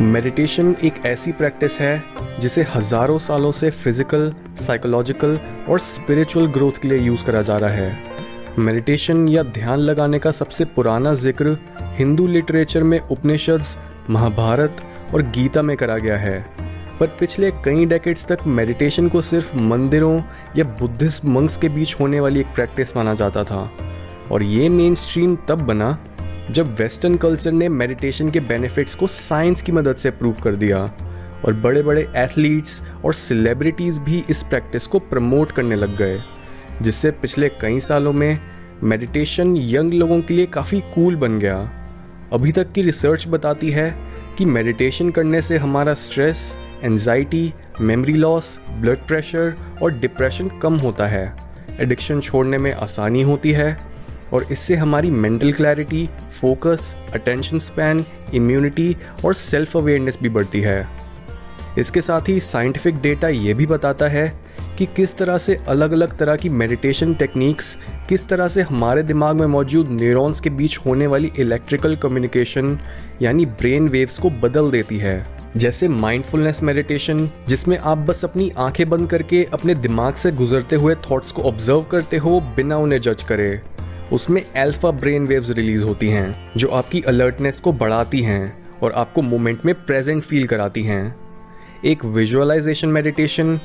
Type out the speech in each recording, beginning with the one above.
Meditation एक ऐसी practice है जिसे हज़ारों सालों से फिज़िकल, साइकोलॉजिकल और स्पिरिचुअल ग्रोथ के लिए यूज़ करा जा रहा है। मेडिटेशन या ध्यान लगाने का सबसे पुराना जिक्र हिंदू लिटरेचर में उपनिषद, महाभारत और गीता में करा गया है, पर पिछले कई डेकेड्स तक मेडिटेशन को सिर्फ मंदिरों या बुद्धिस्ट मंक्स के बीच होने वाली एक प्रैक्टिस माना जाता था। और ये मेन स्ट्रीम तब बना जब वेस्टर्न कल्चर ने मेडिटेशन के बेनिफिट्स को साइंस की मदद से प्रूव कर दिया और बड़े बड़े एथलीट्स और सेलिब्रिटीज़ भी इस प्रैक्टिस को प्रमोट करने लग गए, जिससे पिछले कई सालों में मेडिटेशन यंग लोगों के लिए काफ़ी कूल बन गया। अभी तक की रिसर्च बताती है कि मेडिटेशन करने से हमारा stress, anxiety, memory loss, blood pressure और डिप्रेशन कम होता है, एडिक्शन छोड़ने में आसानी होती है और इससे हमारी mental clarity, focus, attention span, immunity और सेल्फ अवेयरनेस भी बढ़ती है। इसके साथ ही साइंटिफिक डेटा ये भी बताता है कि किस तरह से अलग अलग तरह की मेडिटेशन टेक्निक्स किस तरह से हमारे दिमाग में मौजूद न्यूरॉन्स के बीच होने वाली इलेक्ट्रिकल कम्युनिकेशन यानी ब्रेन वेव्स को बदल देती है। जैसे माइंडफुलनेस मेडिटेशन, जिसमें आप बस अपनी आंखें बंद करके अपने दिमाग से गुजरते हुए थॉट्स को ऑब्जर्व करते हो बिना उन्हें जज करे। उसमें अल्फा ब्रेन वेव्स रिलीज होती हैं जो आपकी अलर्टनेस को बढ़ाती हैं और आपको मोमेंट में प्रेजेंट फील कराती हैं। एक विजुअलाइजेशन मेडिटेशन,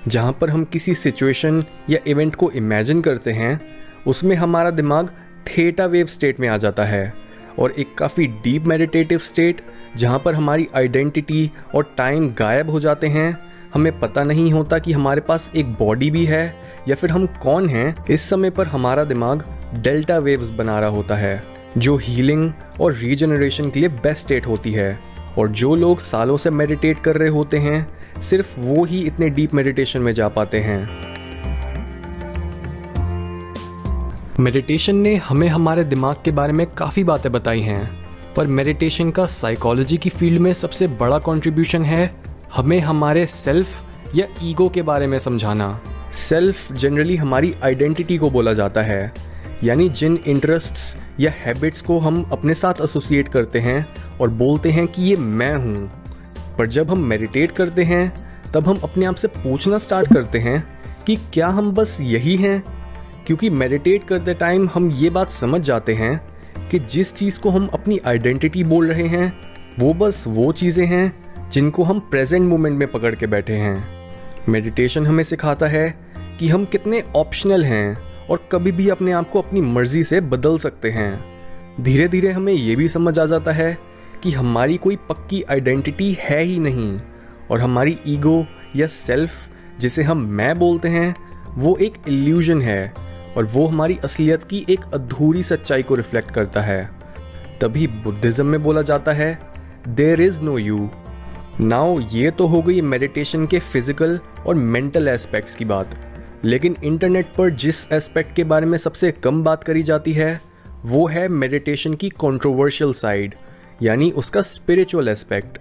जहाँ पर हम किसी सिचुएशन या इवेंट को इमेजिन करते हैं, उसमें हमारा दिमाग थीटा वेव स्टेट में आ जाता है। और एक काफ़ी डीप मेडिटेटिव स्टेट जहाँ पर हमारी आइडेंटिटी और टाइम गायब हो जाते हैं, हमें पता नहीं होता कि हमारे पास एक बॉडी भी है या फिर हम कौन हैं। इस समय पर हमारा दिमाग डेल्टा वेव्स बना रहा होता है, जो हीलिंग और रीजनरेशन के लिए बेस्ट स्टेट होती है। और जो लोग सालों से मेडिटेट कर रहे होते हैं, सिर्फ वो ही इतने डीप मेडिटेशन में जा पाते हैं। मेडिटेशन ने हमें हमारे दिमाग के बारे में काफ़ी बातें बताई हैं, पर मेडिटेशन का साइकोलॉजी की फील्ड में सबसे बड़ा कंट्रीब्यूशन है हमें हमारे सेल्फ या ईगो के बारे में समझाना। सेल्फ जनरली हमारी आइडेंटिटी को बोला जाता है, यानी जिन इंटरेस्ट्स या हैबिट्स को हम अपने साथ एसोसिएट करते हैं और बोलते हैं कि ये मैं हूँ। पर जब हम मेडिटेट करते हैं तब हम अपने आप से पूछना स्टार्ट करते हैं कि क्या हम बस यही हैं, क्योंकि मेडिटेट करते टाइम हम ये बात समझ जाते हैं कि जिस चीज़ को हम अपनी आइडेंटिटी बोल रहे हैं वो बस वो चीज़ें हैं जिनको हम प्रेजेंट मोमेंट में पकड़ के बैठे हैं। मेडिटेशन हमें सिखाता है कि हम कितने ऑप्शनल हैं और कभी भी अपने आप को अपनी मर्जी से बदल सकते हैं। धीरे धीरे हमें ये भी समझ आ जाता है कि हमारी कोई पक्की आइडेंटिटी है ही नहीं और हमारी ईगो या सेल्फ, जिसे हम मैं बोलते हैं, वो एक इल्यूजन है और वो हमारी असलियत की एक अधूरी सच्चाई को रिफ्लेक्ट करता है। तभी बुद्धिज़्म में बोला जाता है there is no you. Now ये तो हो गई मेडिटेशन के फिजिकल और मेंटल एस्पेक्ट्स की बात, लेकिन इंटरनेट पर जिस एस्पेक्ट के बारे में सबसे कम बात करी जाती है वो है मेडिटेशन की कंट्रोवर्शियल साइड, यानी उसका स्पिरिचुअल एस्पेक्ट।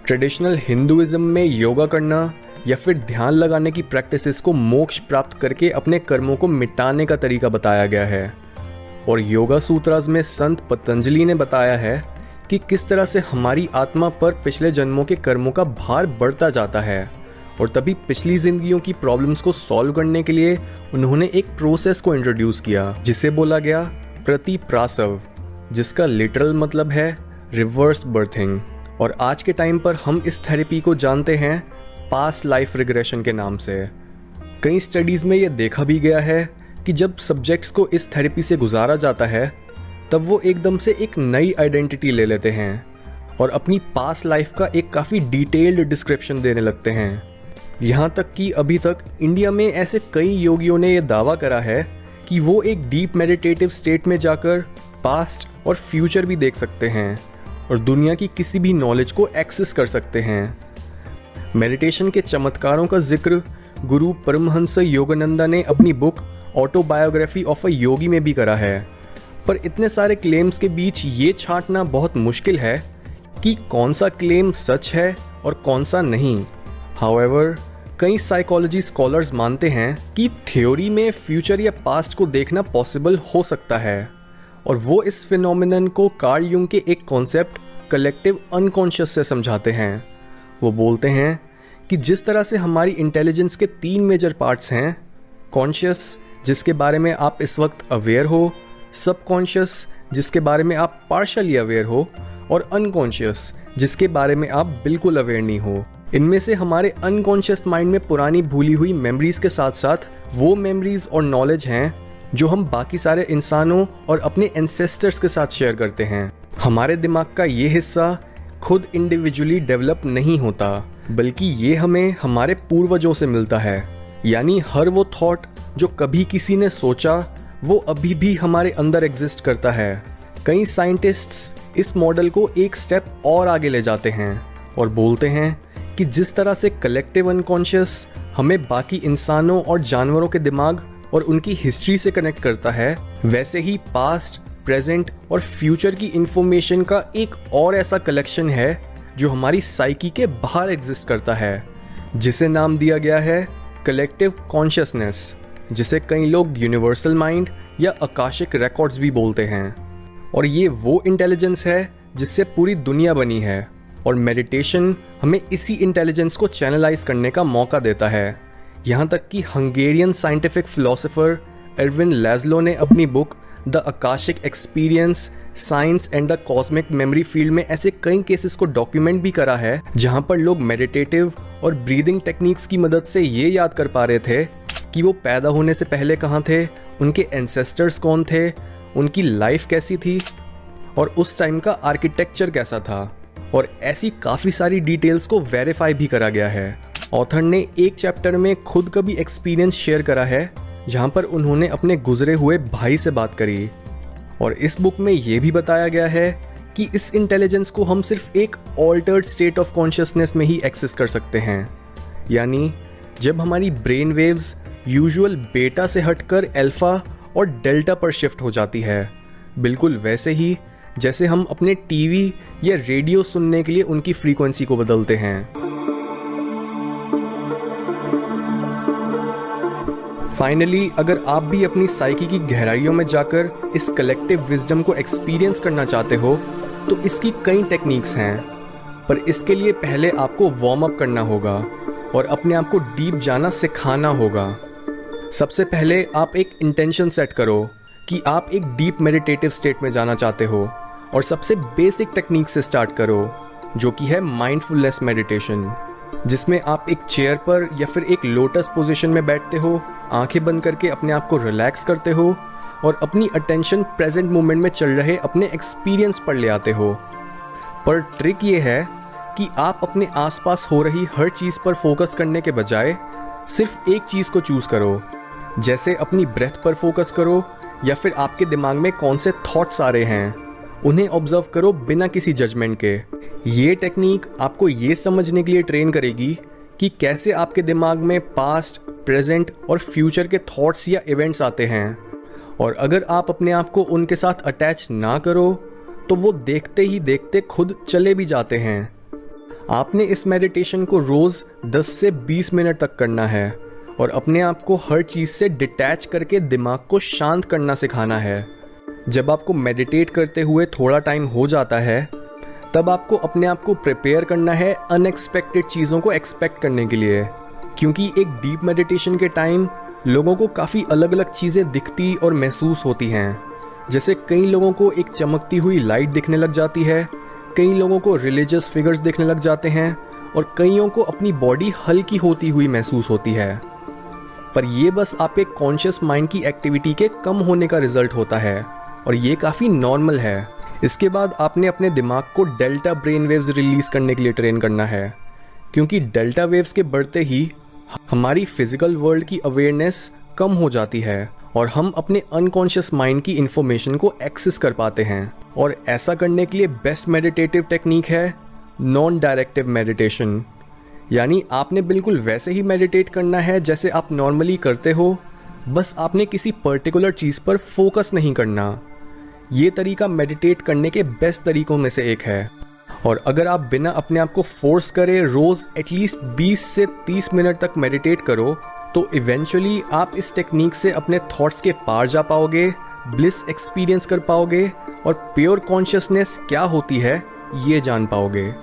ट्रेडिशनल हिंदुइज्म में योगा करना या फिर ध्यान लगाने की प्रैक्टिसेस को मोक्ष प्राप्त करके अपने कर्मों को मिटाने का तरीका बताया गया है। और योगा सूत्रास में संत पतंजलि ने बताया है कि किस तरह से हमारी आत्मा पर पिछले जन्मों के कर्मों का भार बढ़ता जाता है। और तभी पिछली जिंदगियों की प्रॉब्लम्स को सॉल्व करने के लिए उन्होंने एक प्रोसेस को इंट्रोड्यूस किया जिसे बोला गया प्रतिप्रासव, जिसका लिटरल मतलब है रिवर्स बर्थिंग। और आज के टाइम पर हम इस थेरेपी को जानते हैं पास्ट लाइफ रिग्रेशन के नाम से। कई स्टडीज़ में ये देखा भी गया है कि जब सब्जेक्ट्स को इस थेरेपी से गुजारा जाता है तब वो एकदम से एक नई आइडेंटिटी ले लेते हैं और अपनी पास्ट लाइफ का एक काफ़ी डिटेल्ड डिस्क्रिप्शन देने लगते हैं। यहाँ तक कि अभी तक इंडिया में ऐसे कई योगियों ने यह दावा करा है कि वो एक डीप मेडिटेटिव स्टेट में जाकर पास्ट और फ्यूचर भी देख सकते हैं और दुनिया की किसी भी नॉलेज को एक्सेस कर सकते हैं। मेडिटेशन के चमत्कारों का जिक्र गुरु परमहंस योगानंदा ने अपनी बुक ऑटोबायोग्राफी ऑफ अ योगी में भी करा है। पर इतने सारे क्लेम्स के बीच ये छांटना बहुत मुश्किल है कि कौन सा क्लेम सच है और कौन सा नहीं। हाउएवर, कई साइकोलॉजी स्कॉलर्स मानते हैं कि थ्योरी में फ्यूचर या पास्ट को देखना पॉसिबल हो सकता है और वो इस फिनोमिनन को कार्ल युंग के एक कॉन्सेप्ट कलेक्टिव अनकॉन्शियस से समझाते हैं। वो बोलते हैं कि जिस तरह से हमारी इंटेलिजेंस के 3 मेजर पार्ट्स हैं, कॉन्शियस जिसके बारे में आप इस वक्त अवेयर हो, सबकॉन्शियस जिसके बारे में आप पार्शली अवेयर हो, और अनकॉन्शियस जिसके बारे में आप बिल्कुल अवेयर नहीं हो। इनमें से हमारे अनकॉन्शियस माइंड में पुरानी भूली हुई मेमोरीज के साथ साथ वो मेमोरीज और नॉलेज हैं जो हम बाकी सारे इंसानों और अपने एंसेस्टर्स के साथ शेयर करते हैं। हमारे दिमाग का ये हिस्सा खुद इंडिविजुअली डेवलप नहीं होता, बल्कि ये हमें हमारे पूर्वजों से मिलता है। यानी हर वो थॉट जो कभी किसी ने सोचा वो अभी भी हमारे अंदर एग्जिस्ट करता है। कई साइंटिस्ट्स इस मॉडल को एक स्टेप और आगे ले जाते हैं और बोलते हैं कि जिस तरह से कलेक्टिव अनकॉन्शियस हमें बाकी इंसानों और जानवरों के दिमाग और उनकी हिस्ट्री से कनेक्ट करता है, वैसे ही पास्ट, प्रेजेंट और फ्यूचर की इंफॉर्मेशन का एक और ऐसा कलेक्शन है जो हमारी साइकी के बाहर एग्जिस्ट करता है, जिसे नाम दिया गया है कलेक्टिव कॉन्शियसनेस, जिसे कई लोग यूनिवर्सल माइंड या आकाशिक रिकॉर्ड्स भी बोलते हैं। और ये वो इंटेलिजेंस है जिससे पूरी दुनिया बनी है, और मेडिटेशन हमें इसी इंटेलिजेंस को चैनलाइज करने का मौका देता है। यहाँ तक कि हंगेरियन साइंटिफिक फिलोसोफर एरविन लैज़लो ने अपनी book the Akashic experience, science and the cosmic memory field में ऐसे कई केसेस को डॉक्यूमेंट भी करा है जहाँ पर लोग मेडिटेटिव और ब्रीदिंग टेक्निक्स की मदद से ये याद कर पा रहे थे कि वो पैदा होने से पहले कहाँ थे, उनके एंसेस्टर्स कौन थे, उनकी लाइफ कैसी थी और उस टाइम का आर्किटेक्चर कैसा था। और ऐसी काफ़ी सारी डिटेल्स को वेरीफाई भी करा गया है। ऑथर ने एक चैप्टर में खुद का भी एक्सपीरियंस शेयर करा है जहाँ पर उन्होंने अपने गुजरे हुए भाई से बात करी। और इस बुक में ये भी बताया गया है कि इस इंटेलिजेंस को हम सिर्फ एक ऑल्टर्ड स्टेट ऑफ कॉन्शियसनेस में ही एक्सेस कर सकते हैं। यानी जब हमारी ब्रेन वेव्स यूजुअल बीटा से हटकर अल्फा और डेल्टा पर शिफ्ट हो जाती है, बिल्कुल वैसे ही जैसे हम अपने टीवी या रेडियो सुनने के लिए उनकी फ्रीक्वेंसी को बदलते हैं। फाइनली, अगर आप भी अपनी साइकी की गहराइयों में जाकर इस कलेक्टिव विजडम को एक्सपीरियंस करना चाहते हो तो इसकी कई टेक्निक्स हैं, पर इसके लिए पहले आपको वार्म अप करना होगा और अपने आप को डीप जाना सिखाना होगा। सबसे पहले आप एक इंटेंशन सेट करो कि आप एक डीप मेडिटेटिव स्टेट में जाना चाहते हो, और सबसे बेसिक टेक्निक से स्टार्ट करो जो कि है माइंडफुलनेस मेडिटेशन, जिसमें आप एक चेयर पर या फिर एक लोटस पोजीशन में बैठते हो, आंखें बंद करके अपने आप को रिलैक्स करते हो और अपनी अटेंशन प्रेजेंट मोमेंट में चल रहे अपने एक्सपीरियंस पर ले आते हो। पर ट्रिक ये है कि आप अपने आसपास हो रही हर चीज़ पर फोकस करने के बजाय सिर्फ एक चीज़ को चूज़ करो। जैसे अपनी ब्रेथ पर फोकस करो या फिर आपके दिमाग में कौन से थॉट्स आ रहे हैं, उन्हें ऑब्जर्व करो बिना किसी जजमेंट के। ये टेक्निक आपको ये समझने के लिए ट्रेन करेगी कि कैसे आपके दिमाग में पास्ट, प्रेजेंट और फ्यूचर के थॉट्स या इवेंट्स आते हैं, और अगर आप अपने आप को उनके साथ अटैच ना करो तो वो देखते ही देखते खुद चले भी जाते हैं। आपने इस मेडिटेशन को रोज़ 10 से 20 मिनट तक करना है और अपने आप को हर चीज़ से डिटैच करके दिमाग को शांत करना सिखाना है। जब आपको मेडिटेट करते हुए थोड़ा टाइम हो जाता है, तब आपको अपने आप को प्रिपेयर करना है अनएक्सपेक्टेड चीज़ों को एक्सपेक्ट करने के लिए, क्योंकि एक डीप मेडिटेशन के टाइम लोगों को काफ़ी अलग अलग चीज़ें दिखती और महसूस होती हैं। जैसे कई लोगों को एक चमकती हुई लाइट दिखने लग जाती है, कई लोगों को रिलीजियस फिगर्स दिखने लग जाते हैं और कईयों को अपनी बॉडी हल्की होती हुई महसूस होती है। पर ये बस आपके कॉन्शियस माइंड की एक्टिविटी के कम होने का रिजल्ट होता है और ये काफ़ी नॉर्मल है। इसके बाद आपने अपने दिमाग को डेल्टा ब्रेन वेव्स रिलीज़ करने के लिए ट्रेन करना है, क्योंकि डेल्टा वेव्स के बढ़ते ही हमारी फिजिकल वर्ल्ड की अवेयरनेस कम हो जाती है और हम अपने अनकॉन्शियस माइंड की इंफॉर्मेशन को एक्सेस कर पाते हैं। और ऐसा करने के लिए बेस्ट मेडिटेटिव टेक्निक है नॉन डायरेक्टिव मेडिटेशन। यानी आपने बिल्कुल वैसे ही मेडिटेट करना है जैसे आप नॉर्मली करते हो, बस आपने किसी पर्टिकुलर चीज़ पर फोकस नहीं करना। ये तरीका मेडिटेट करने के बेस्ट तरीकों में से एक है। और अगर आप बिना अपने आप को फोर्स करे रोज़ एटलीस्ट 20 से 30 मिनट तक मेडिटेट करो तो इवेंचुअली आप इस टेक्निक से अपने थॉट्स के पार जा पाओगे, ब्लिस एक्सपीरियंस कर पाओगे और प्योर कॉन्शियसनेस क्या होती है ये जान पाओगे।